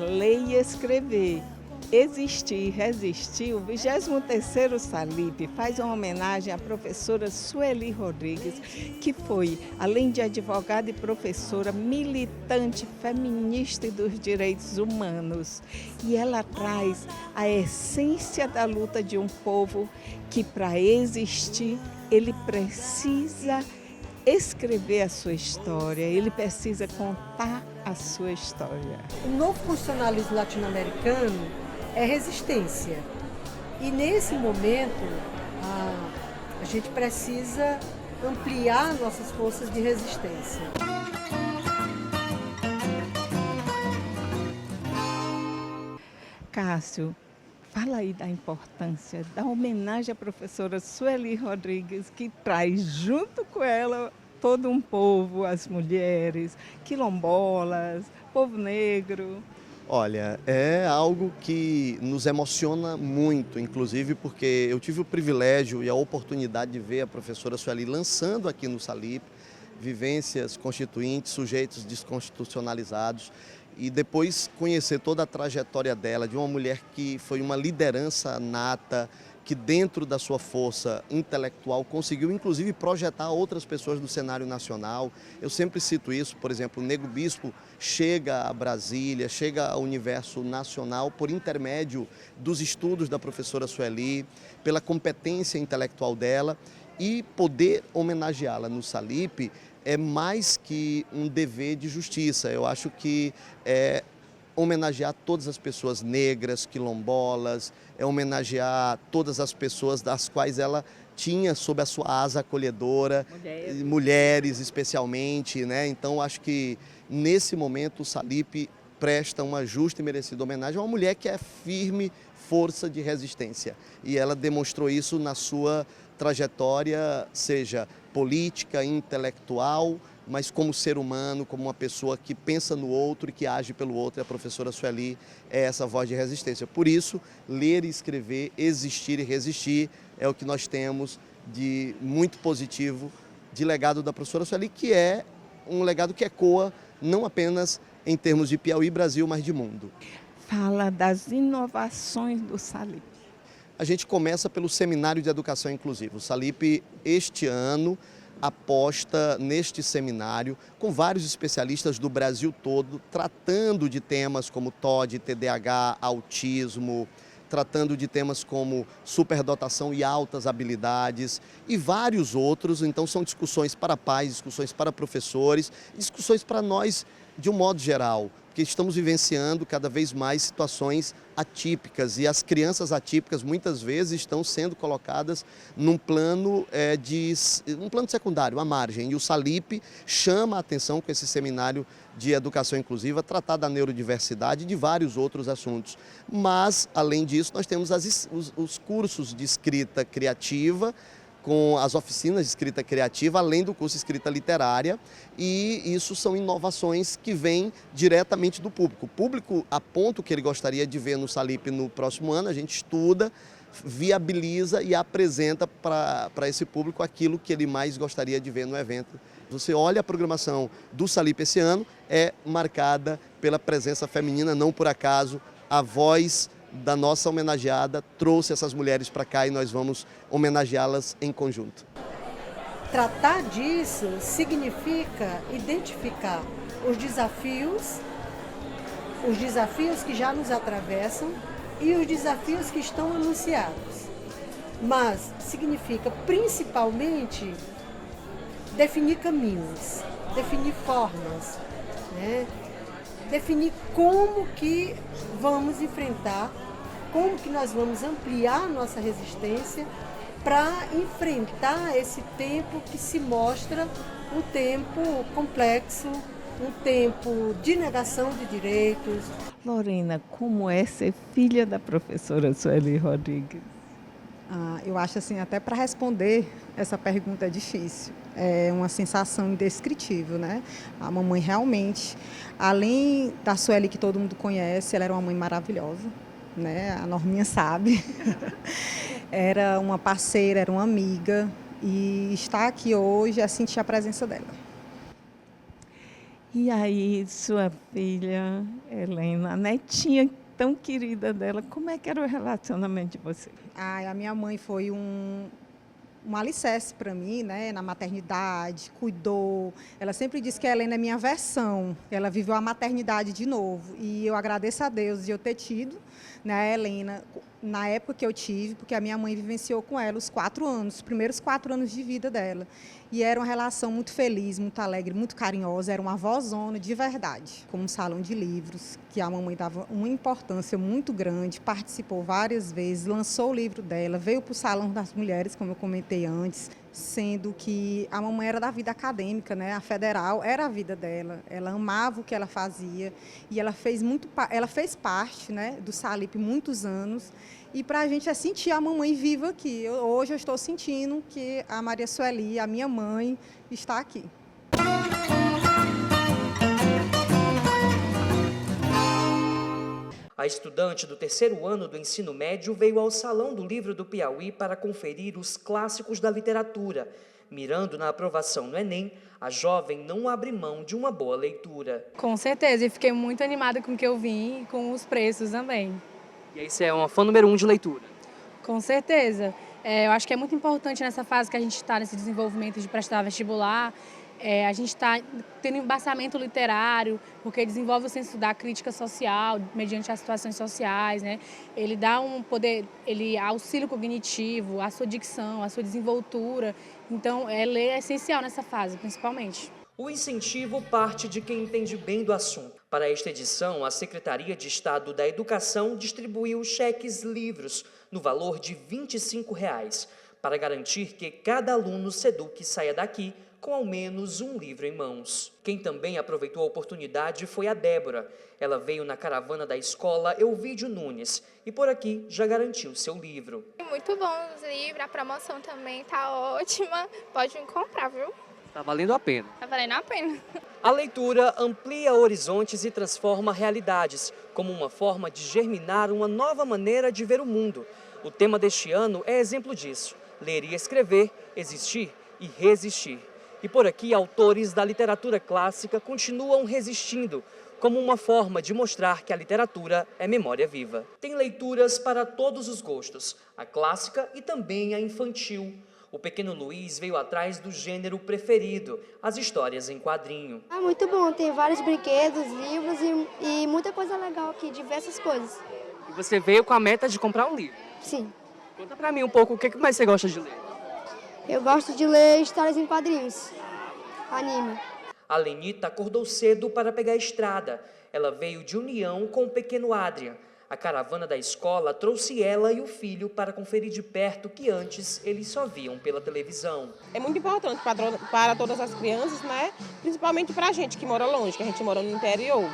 Ler e Escrever, Existir e Resistir, o 23º Salip faz uma homenagem à professora Sueli Rodrigues, que foi, além de advogada e professora, militante feminista e dos direitos humanos. E ela traz a essência da luta de um povo que, para existir, ele precisa escrever a sua história, ele precisa contar a sua história. O novo constitucionalismo latino-americano é resistência. E nesse momento, a gente precisa ampliar nossas forças de resistência. Cássio, fala aí da importância da homenagem à professora Sueli Rodrigues, que traz junto com ela todo um povo, as mulheres, quilombolas, povo negro. Olha, é algo que nos emociona muito, inclusive porque eu tive o privilégio e a oportunidade de ver a professora Sueli lançando aqui no Salip vivências constituintes, sujeitos desconstitucionalizados, e depois conhecer toda a trajetória dela, de uma mulher que foi uma liderança nata, que dentro da sua força intelectual conseguiu inclusive projetar outras pessoas do cenário nacional. Eu sempre cito isso, por exemplo, o Nego Bispo chega a Brasília, chega ao universo nacional por intermédio dos estudos da professora Sueli, pela competência intelectual dela, e poder homenageá-la no Salip é mais que um dever de justiça. Eu acho que homenagear todas as pessoas negras, quilombolas, homenagear todas as pessoas das quais ela tinha sob a sua asa acolhedora, mulheres especialmente, né? Então acho que nesse momento o Salip presta uma justa e merecida homenagem a uma mulher que é firme força de resistência, e ela demonstrou isso na sua trajetória, seja política, intelectual, mas como ser humano, como uma pessoa que pensa no outro e que age pelo outro. E a professora Sueli é essa voz de resistência. Por isso, ler e escrever, existir e resistir é o que nós temos de muito positivo de legado da professora Sueli, que é um legado que ecoa não apenas em termos de Piauí, Brasil, mas de mundo. Fala das inovações do Salip. A gente começa pelo Seminário de Educação Inclusiva. O Salip, este ano, aposta neste seminário com vários especialistas do Brasil todo, tratando de temas como TOD, TDAH, autismo, tratando de temas como superdotação e altas habilidades e vários outros. Então são discussões para pais, discussões para professores, discussões para nós de um modo geral, porque estamos vivenciando cada vez mais situações atípicas, e as crianças atípicas muitas vezes estão sendo colocadas num plano secundário, à margem, e o Salip chama a atenção com esse seminário de educação inclusiva, tratar da neurodiversidade e de vários outros assuntos. Mas, além disso, nós temos os cursos de escrita criativa, com as oficinas de escrita criativa, além do curso de escrita literária, e isso são inovações que vêm diretamente do público. O público aponta o que ele gostaria de ver no Salip no próximo ano, a gente estuda, viabiliza e apresenta para esse público aquilo que ele mais gostaria de ver no evento. Você olha a programação do Salip esse ano, é marcada pela presença feminina, não por acaso a voz da nossa homenageada trouxe essas mulheres para cá e nós vamos homenageá-las em conjunto. Tratar disso significa identificar os desafios que já nos atravessam e os desafios que estão anunciados. Mas significa principalmente definir caminhos, definir formas, né? Definir como que vamos enfrentar, como que nós vamos ampliar nossa resistência para enfrentar esse tempo que se mostra um tempo complexo, um tempo de negação de direitos. Lorena, como é ser filha da professora Sueli Rodrigues? Eu acho assim, até para responder essa pergunta é difícil. É uma sensação indescritível, né? A mamãe realmente, além da Sueli que todo mundo conhece, ela era uma mãe maravilhosa, né? A Norminha sabe. Era uma parceira, era uma amiga, e estar aqui hoje é sentir a presença dela. E aí, sua filha, Helena, a netinha tão querida dela, como é que era o relacionamento de vocês? A minha mãe foi um alicerce para mim, né, na maternidade, cuidou. Ela sempre disse que a Helena é minha versão. Ela viveu a maternidade de novo. E eu agradeço a Deus de eu ter tido, né, a Helena na época que eu tive, porque a minha mãe vivenciou com ela os 4 anos, os primeiros 4 anos de vida dela. E era uma relação muito feliz, muito alegre, muito carinhosa. Era uma avózona de verdade, como um salão de livros, que a mamãe dava uma importância muito grande, participou várias vezes, lançou o livro dela, veio para o Salão das Mulheres, como eu comentei antes, sendo que a mamãe era da vida acadêmica, né? A federal era a vida dela, ela amava o que ela fazia e ela fez parte, né, do Salip muitos anos. E para a gente é sentir a mamãe viva aqui. Hoje eu estou sentindo que a Maria Sueli, a minha mãe, está aqui. A estudante do 3º ano do ensino médio veio ao Salão do Livro do Piauí para conferir os clássicos da literatura. Mirando na aprovação no Enem, a jovem não abre mão de uma boa leitura. Com certeza, e fiquei muito animada com o que eu vi e com os preços também. E aí você é uma fã número 1 de leitura? Com certeza. Eu acho que é muito importante nessa fase que a gente está, nesse desenvolvimento de prestar vestibular, a gente está tendo embasamento literário, porque desenvolve o senso da crítica social, mediante as situações sociais, né? Ele dá um poder, ele auxílio cognitivo, a sua dicção, a sua desenvoltura. Então, ler é essencial nessa fase, principalmente. O incentivo parte de quem entende bem do assunto. Para esta edição, a Secretaria de Estado da Educação distribuiu cheques livros no valor de R$ 25, para garantir que cada aluno SEDUC saia daqui com ao menos um livro em mãos. Quem também aproveitou a oportunidade foi a Débora. Ela veio na caravana da escola Elvídio Nunes e por aqui já garantiu seu livro. Muito bom os livros, a promoção também tá ótima, pode me comprar, viu? Tá valendo a pena. Tá valendo a pena. A leitura amplia horizontes e transforma realidades, como uma forma de germinar uma nova maneira de ver o mundo. O tema deste ano é exemplo disso: ler e escrever, existir e resistir. E por aqui, autores da literatura clássica continuam resistindo, como uma forma de mostrar que a literatura é memória viva. Tem leituras para todos os gostos, a clássica e também a infantil. O pequeno Luiz veio atrás do gênero preferido, as histórias em quadrinho. É muito bom, tem vários brinquedos, livros e muita coisa legal aqui, diversas coisas. E você veio com a meta de comprar um livro? Sim. Conta pra mim um pouco, o que mais você gosta de ler? Eu gosto de ler histórias em quadrinhos, anime. A Lenita acordou cedo para pegar a estrada. Ela veio de união com o pequeno Adrian. A caravana da escola trouxe ela e o filho para conferir de perto que antes eles só viam pela televisão. É muito importante para todas as crianças, né? Principalmente para a gente que mora longe, que a gente mora no interior.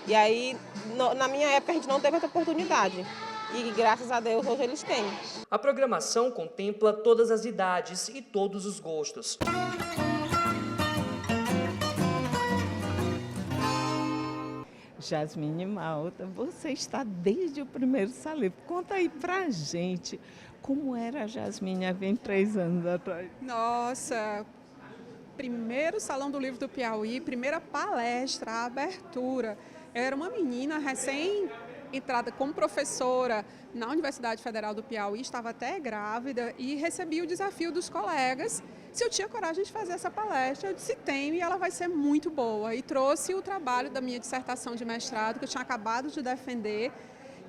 E aí, na minha época, a gente não teve essa oportunidade. E graças a Deus hoje eles têm. A programação contempla todas as idades e todos os gostos. Jasmine Malta, você está desde o primeiro Salip. Conta aí pra gente como era a Jasmine há 23 anos atrás. Nossa, primeiro Salão do Livro do Piauí, primeira palestra, a abertura. Eu era uma menina recém-entrada como professora na Universidade Federal do Piauí, estava até grávida e recebi o desafio dos colegas se eu tinha coragem de fazer essa palestra. Eu disse, tenho, e ela vai ser muito boa. E trouxe o trabalho da minha dissertação de mestrado, que eu tinha acabado de defender,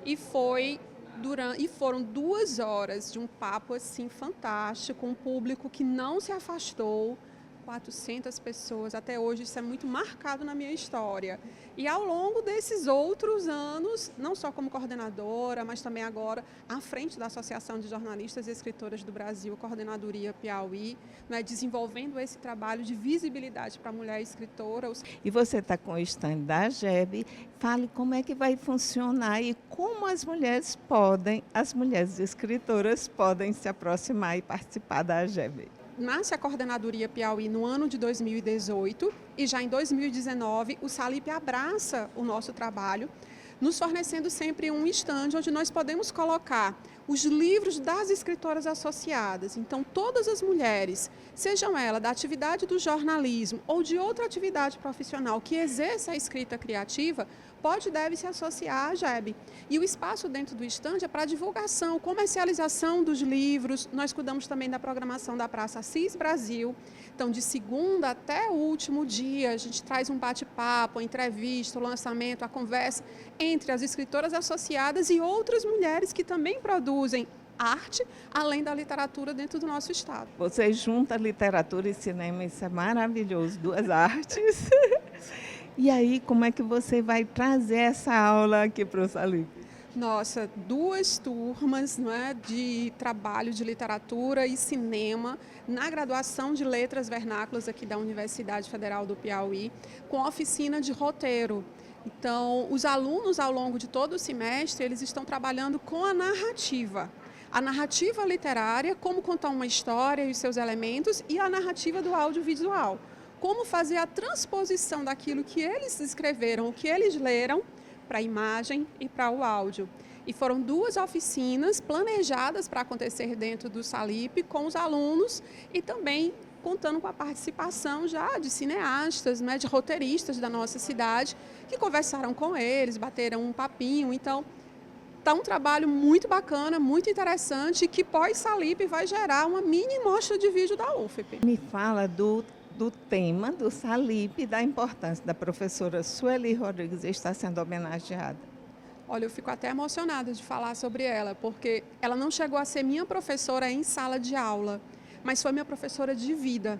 e foram 2 horas de um papo assim fantástico, um público que não se afastou, 400 pessoas, até hoje isso é muito marcado na minha história. E ao longo desses outros anos, não só como coordenadora, mas também agora à frente da Associação de Jornalistas e Escritoras do Brasil, Coordenadoria Piauí, né, desenvolvendo esse trabalho de visibilidade para a mulher escritora. E você está com o stand da AGEB, fale como é que vai funcionar e como as mulheres escritoras podem se aproximar e participar da AGEB. Nasce a Coordenadoria Piauí no ano de 2018 e já em 2019 o Salip abraça o nosso trabalho nos fornecendo sempre um estande onde nós podemos colocar os livros das escritoras associadas. Então, todas as mulheres, sejam elas da atividade do jornalismo ou de outra atividade profissional que exerça a escrita criativa, pode e deve se associar à GEB. E o espaço dentro do estande é para divulgação, comercialização dos livros. Nós cuidamos também da programação da Praça Assis Brasil. Então, de segunda até o último dia, a gente traz um bate-papo, a entrevista, o lançamento, a conversa entre as escritoras associadas e outras mulheres que também produzem arte, além da literatura dentro do nosso estado. Você junta literatura e cinema, isso é maravilhoso, duas artes. E aí, como é que você vai trazer essa aula aqui para o Salip? Nossa, 2 turmas, não é, de trabalho de literatura e cinema na graduação de Letras Vernáculas aqui da Universidade Federal do Piauí, com oficina de roteiro. Então, os alunos, ao longo de todo o semestre, eles estão trabalhando com a narrativa. A narrativa literária, como contar uma história e os seus elementos, e a narrativa do audiovisual. Como fazer a transposição daquilo que eles escreveram, o que eles leram, para a imagem e para o áudio. E foram 2 oficinas planejadas para acontecer dentro do Salip com os alunos e também contando com a participação já de cineastas, né, de roteiristas da nossa cidade, que conversaram com eles, bateram um papinho. Então, está um trabalho muito bacana, muito interessante, que pós-Salip vai gerar uma mini mostra de vídeo da UFP. Me fala do tema do Salip e da importância da professora Sueli Rodrigues estar sendo homenageada. Olha, eu fico até emocionada de falar sobre ela, porque ela não chegou a ser minha professora em sala de aula, mas foi minha professora de vida.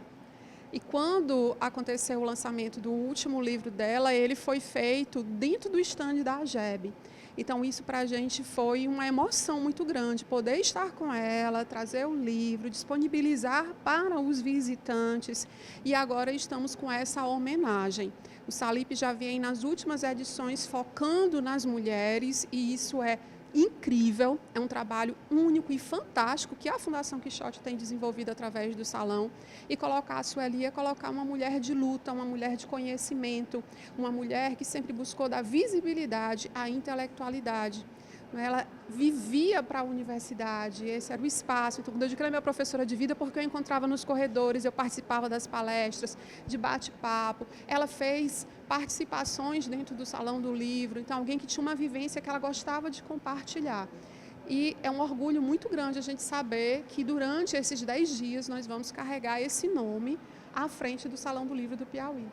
E quando aconteceu o lançamento do último livro dela, ele foi feito dentro do estande da AGEB. Então, isso para a gente foi uma emoção muito grande, poder estar com ela, trazer o livro, disponibilizar para os visitantes. E agora estamos com essa homenagem. O Salip já vem nas últimas edições focando nas mulheres e isso é incrível, é um trabalho único e fantástico que a Fundação Quixote tem desenvolvido através do salão. E colocar a Sueli é colocar uma mulher de luta, uma mulher de conhecimento, uma mulher que sempre buscou dar visibilidade à intelectualidade. Ela vivia para a universidade, esse era o espaço. Então, quando eu digo que ela é minha professora de vida, porque eu encontrava nos corredores, eu participava das palestras, de bate-papo. Ela fez participações dentro do Salão do Livro, então alguém que tinha uma vivência que ela gostava de compartilhar. E é um orgulho muito grande a gente saber que durante esses 10 dias nós vamos carregar esse nome à frente do Salão do Livro do Piauí.